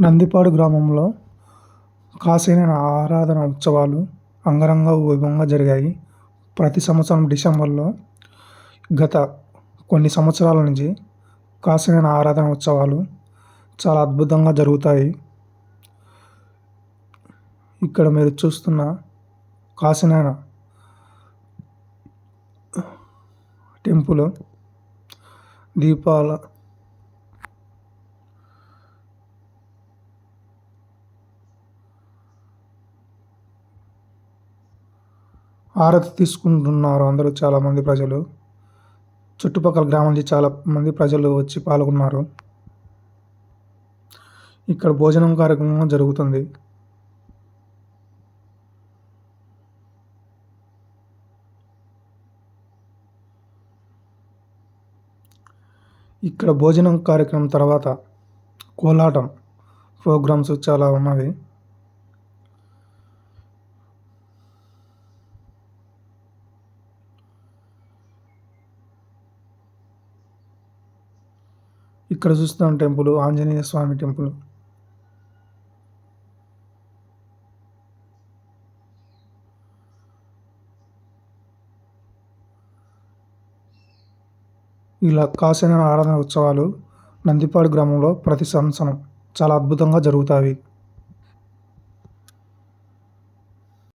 నందిపాడు గ్రామంలో కాశీనాథ ఆరాధన ఉత్సవాలు అంగరంగ వైభవంగా జరిగాయి. ప్రతి సంవత్సరం డిసెంబర్లో గత కొన్ని సంవత్సరాల నుంచి కాశీనాథ ఆరాధన ఉత్సవాలు చాలా అద్భుతంగా జరుగుతాయి. ఇక్కడ మీరు చూస్తున్న కాశీనాథ టెంపుల్ దీపాల హారతి తీసుకుంటున్నారు అందరూ, చాలామంది ప్రజలు. చుట్టుపక్కల గ్రామం నుంచి చాలా మంది ప్రజలు వచ్చి పాల్గొన్నారు. ఇక్కడ భోజనం కార్యక్రమం జరుగుతుంది. ఇక్కడ భోజనం కార్యక్రమం తర్వాత కోలాటం ప్రోగ్రామ్స్ చాలా ఉన్నవి. ఇక్కడ చూస్తున్న టెంపుల్ ఆంజనేయ స్వామి టెంపుల్. ఇలా కాశీనాథ ఆరాధన ఉత్సవాలు నందిపాడు గ్రామంలో ప్రతి సంవత్సరం చాలా అద్భుతంగా జరుగుతాయి.